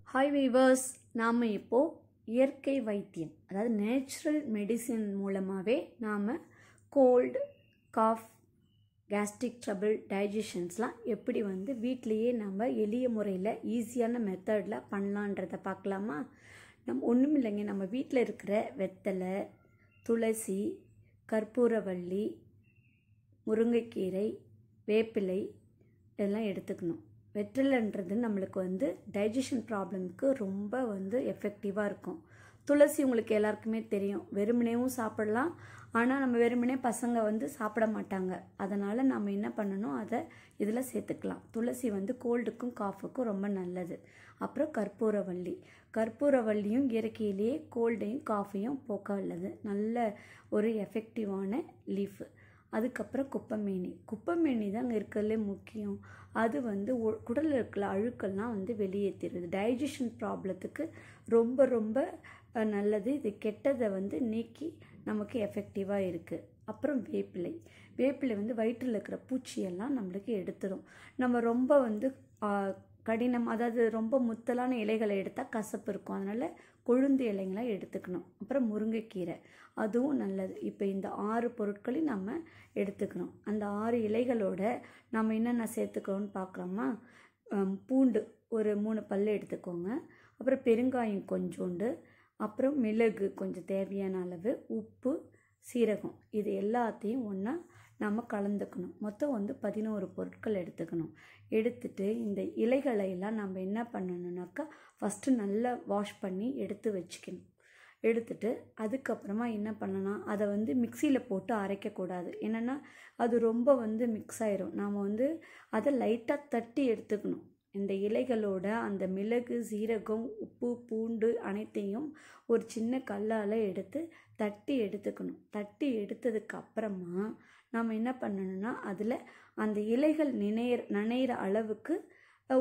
Hi viewers, நாம் இப்போது இயற்கை வைத்தியம் அதாவது நேச்சுரல் மெடிசின் மூலமாகவே நாம் கோல்டு, காஃப், கேஸ்ட்ரிக் ட்ரபிள், டைஜஷன்ஸ்லாம் எப்படி வீட்டிலையே நம்ம எளிய முறையில் ஈஸியான மெத்தடில் பண்ணலான்றதை பார்க்கலாமா? ஒன்றும் இல்லைங்க, நம்ம வீட்டில் இருக்கிற வெத்தலை, துளசி, கற்பூரவள்ளி, முருங்கைக்கீரை, வேப்பிலை இதெல்லாம் எடுத்துக்கணும். வெற்றிலைன்றது நம்மளுக்கு டைஜஷன் ப்ராப்ளம்க்கு ரொம்ப எஃபெக்டிவாக இருக்கும். துளசி உங்களுக்கு எல்லாருக்குமே தெரியும், வெறுமனேவும் சாப்பிடலாம். ஆனால் நம்ம வெறுமனே பசங்க சாப்பிட மாட்டாங்க. அதனால் நம்ம என்ன பண்ணணும், அதை இதில் சேர்த்துக்கலாம். துளசி கோல்டுக்கும் காஃபுக்கும் ரொம்ப நல்லது. அப்புறம் கற்பூரவள்ளியும் இயற்கையிலேயே கோல்டையும் காஃபையும் போக்க வல்லது. நல்ல ஒரு எஃபெக்டிவான லீஃபு. அதுக்கப்புறம் குப்பைமேனி தாங்க இருக்கிறதுலே முக்கியம். அது குடலில் இருக்கிற அழுக்கெல்லாம் வெளியேற்றிடுது. டைஜஷன் ப்ராப்ளத்துக்கு ரொம்ப ரொம்ப நல்லது. இது கெட்டதை நீக்கி நமக்கு எஃபெக்டிவாக இருக்குது. அப்புறம் வேப்பிலை வயிற்றில் இருக்கிற பூச்சியெல்லாம் நம்மளுக்கு எடுத்துடும். நம்ம ரொம்ப கடினம், அதாவது ரொம்ப முத்தலான இலைகளை எடுத்தால் கசப்பு இருக்கும். அதனால் கொழுந்து இலைங்களை எடுத்துக்கணும். அப்புறம் முருங்கைக்கீரை, அதுவும் நல்லது. இப்போ இந்த 6 பொருட்களையும் நம்ம எடுத்துக்கணும். அந்த 6 இலைகளோட நம்ம என்னென்ன சேர்த்துக்கணும்னு பார்க்கலாமா? பூண்டு ஒரு 3 பல் எடுத்துக்கோங்க. அப்புறம் பெருங்காயம் கொஞ்சோண்டு, அப்புறம் மிளகு கொஞ்சம் தேவையான அளவு, உப்பு, சீரகம், இது எல்லாத்தையும் ஒன்றா நம்ம கலந்துக்கணும். மொத்தம் 11 பொருட்கள் எடுத்துக்கணும். எடுத்துட்டு இந்த இலைகளையெல்லாம் நம்ம என்ன பண்ணணுன்னாக்கா, ஃபஸ்ட்டு நல்லா வாஷ் பண்ணி எடுத்து வச்சுக்கணும். எடுத்துட்டு அதுக்கப்புறமா என்ன பண்ணலாம், அதை மிக்சியில் போட்டு அரைக்கக்கூடாது. என்னென்னா அது ரொம்ப மிக்ஸ் ஆயிரும். நாம் அதை லைட்டாக தட்டி எடுத்துக்கணும். இந்த இலைகளோட அந்த மிளகு, சீரகம், உப்பு, பூண்டு அனைத்தையும் ஒரு சின்ன கல்லால் எடுத்து தட்டி எடுத்துக்கணும். தட்டி எடுத்ததுக்கு அப்புறமா நம்ம என்ன பண்ணணும்னா, அதில் அந்த இலைகள் நனையிற அளவுக்கு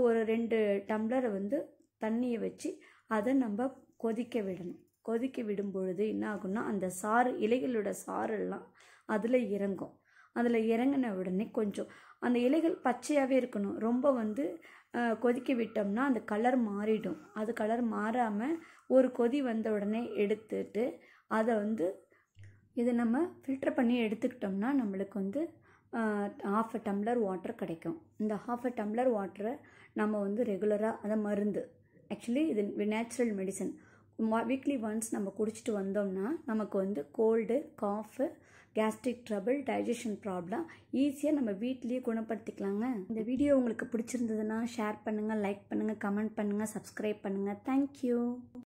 ஒரு 2 டம்ளரை தண்ணியை வச்சு அதை நம்ம கொதிக்க விடணும். கொதிக்க விடும் பொழுது என்ன ஆகும்னா, அந்த சாறு, இலைகளோட சாரெல்லாம் அதில் இறங்கும். அதில் இறங்கின உடனே கொஞ்சம் அந்த இலைகள் பச்சையாகவே இருக்கணும். ரொம்ப கொதிக்க விட்டோம்னா அந்த கலர் மாறிடும். அது கலர் மாறாமல் ஒரு கொதி வந்த உடனே எடுத்துட்டு அதை இதை நம்ம ஃபில்டர் பண்ணி எடுத்துக்கிட்டோம்னா நம்மளுக்கு 1/2 டம்ளர் வாட்டர் கிடைக்கும். இந்த 1/2 டம்ளர் வாட்டரை நம்ம ரெகுலராக, அதை மருந்து, ஆக்சுவலி இது நேச்சுரல் மெடிசன், வீக்லி ஒன்ஸ் நம்ம குடிச்சிட்டு வந்தோம்னா நமக்கு cold, cough, gastric trouble, digestion problem ஈஸியாக நம்ம வீட்லேயே குணப்படுத்திக்கலாங்க. இந்த வீடியோ உங்களுக்கு பிடிச்சிருந்ததுன்னா ஷேர் பண்ணுங்கள், லைக் பண்ணுங்கள், கமெண்ட் பண்ணுங்கள், சப்ஸ்கிரைப் பண்ணுங்கள். தேங்க்யூ.